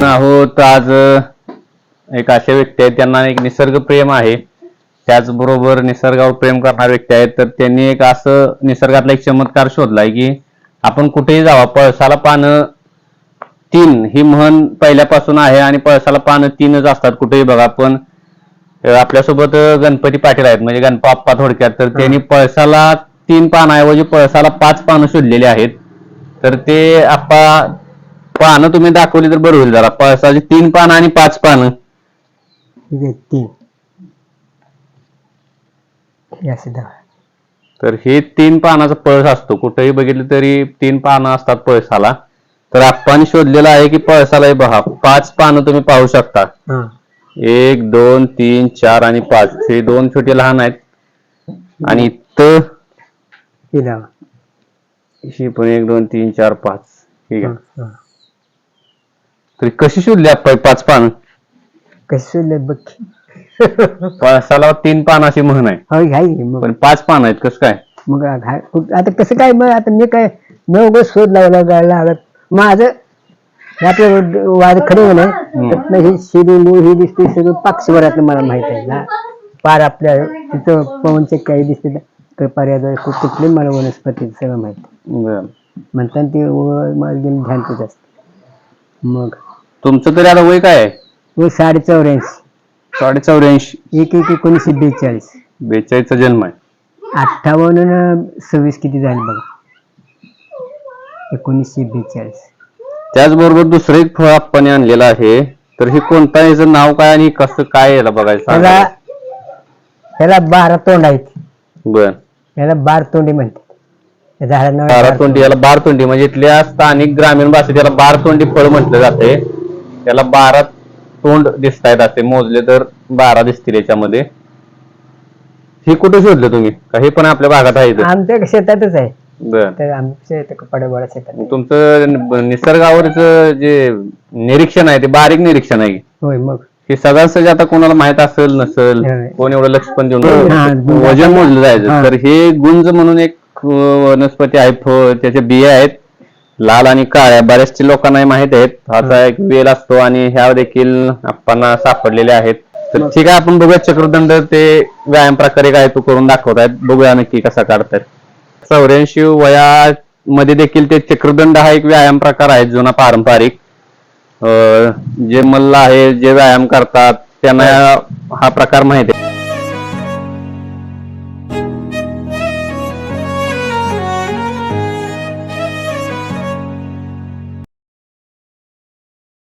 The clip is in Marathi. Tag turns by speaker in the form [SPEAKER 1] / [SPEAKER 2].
[SPEAKER 1] आहोत आज एक अशा व्यक्ती आहेत त्यांना एक निसर्ग प्रेम आहे, त्याचबरोबर निसर्गावर प्रेम करणारे व्यक्ती आहेत. तर त्यांनी एक असं निसर्गातला एक चमत्कार शोधलाय की आपण कुठेही जावा, पळसाला पानं तीन ही म्हण पहिल्यापासून आहे आणि पळसाला पानं तीनच असतात कुठेही बघा. पण आपल्यासोबत गणपती पाटील आहेत म्हणजे गणपा थोडक्यात, तर त्यांनी पळसाला 3 पानाऐवजी पळसाला 5 पानं शोधलेली आहेत. तर ते आप्पा पानं तुम्ही दाखवली तर बरं होईल जरा. पळसाची 3 पानं आणि 5 पानं. तर हे 3 पानाचा पळस असतो, कुठेही बघितलं तरी 3 पानं असतात पळसाला. तर आप्पांनी शोधलेलं आहे की पळसाला बघा 5 पानं तुम्ही पाहू शकता. 1 2 3 4 आणि 5 हे 2 छोटे लहान आहेत आणि ही पण 1 2 3 4 5 ठीक आहे. तरी कशी शोधली आपण 5 पानं?
[SPEAKER 2] कशी शोधले बघ.
[SPEAKER 1] पळसाला 3 पानाची म्हण आहे पण 5 पानं आहेत, कसं काय?
[SPEAKER 2] मग आता कसं काय? मग आता मी उगाच शोध लागत माझं आपलं वाद खरे नाही. हे शिरी हे दिसते सगळं पाक्षवरातलं मला माहित आहे ना. पार आपल्या तिथं पवनचे काही दिसते तर पर्याय कुठले मला वनस्पती सगळं माहिती म्हणतात ते माझं ध्यान तेच असत. मग
[SPEAKER 1] तुमचं तरी आता वय काय आहे?
[SPEAKER 2] 84.5.
[SPEAKER 1] 84.
[SPEAKER 2] 1/1/1942.
[SPEAKER 1] 42चा जन्म आहे.
[SPEAKER 2] 58 किती झाले बघा. 1942.
[SPEAKER 1] त्याचबरोबर दुसरं एक फळ आपण आणलेलं आहे. तर हे कोणतं आहे, याचं नाव काय आणि कसं काय याला बघायचं?
[SPEAKER 2] त्याला 12 तोंड आहेत.
[SPEAKER 1] बर,
[SPEAKER 2] याला 12 तोंडी म्हणतात.
[SPEAKER 1] 12 तोंडी, याला 12 तोंडी म्हणजे इथल्या स्थानिक ग्रामीण भाषेत याला 12 तोंडी फळ म्हटलं जाते. त्याला 12 तोंड दिसत आहेत, असे मोजले तर 12 दिसतील याच्यामध्ये. हे कुठे शोधलं तुम्ही? हे पण आपल्या भागात आहे?
[SPEAKER 2] आमच्या शेतातच आहे.
[SPEAKER 1] बर,
[SPEAKER 2] आमच्या कपाड्यावाडा शेतात.
[SPEAKER 1] तुमचं निसर्गावरच जे निरीक्षण आहे ते बारीक निरीक्षण आहे.
[SPEAKER 2] होय. मग हे
[SPEAKER 1] सगळ्यांसाठी आता कोणाला माहित असेल नसेल, कोण एवढं लक्ष पण देऊन वजन मोजलं जायचं. तर हे गुंज म्हणून एक वनस्पती आहे, त्याचे बिया आहेत लाल आणि काळ्या. बऱ्याचशा लोकांना माहित आहेत. ह्याचा एक वेल असतो आणि ह्या देखील आपल्याला सापडलेले आहेत. तर ठीक आहे, आपण बघूया चक्रदंड ते व्यायाम प्रकारे काय तो करून दाखवतायत, बघूया नक्की कसा काढतायत. 84 वयामध्ये देखील ते चक्रदंड हा एक व्यायाम प्रकार आहे जुना पारंपरिक. जे मल्ल आहे, जे व्यायाम करतात त्यांना हा प्रकार माहिती आहे.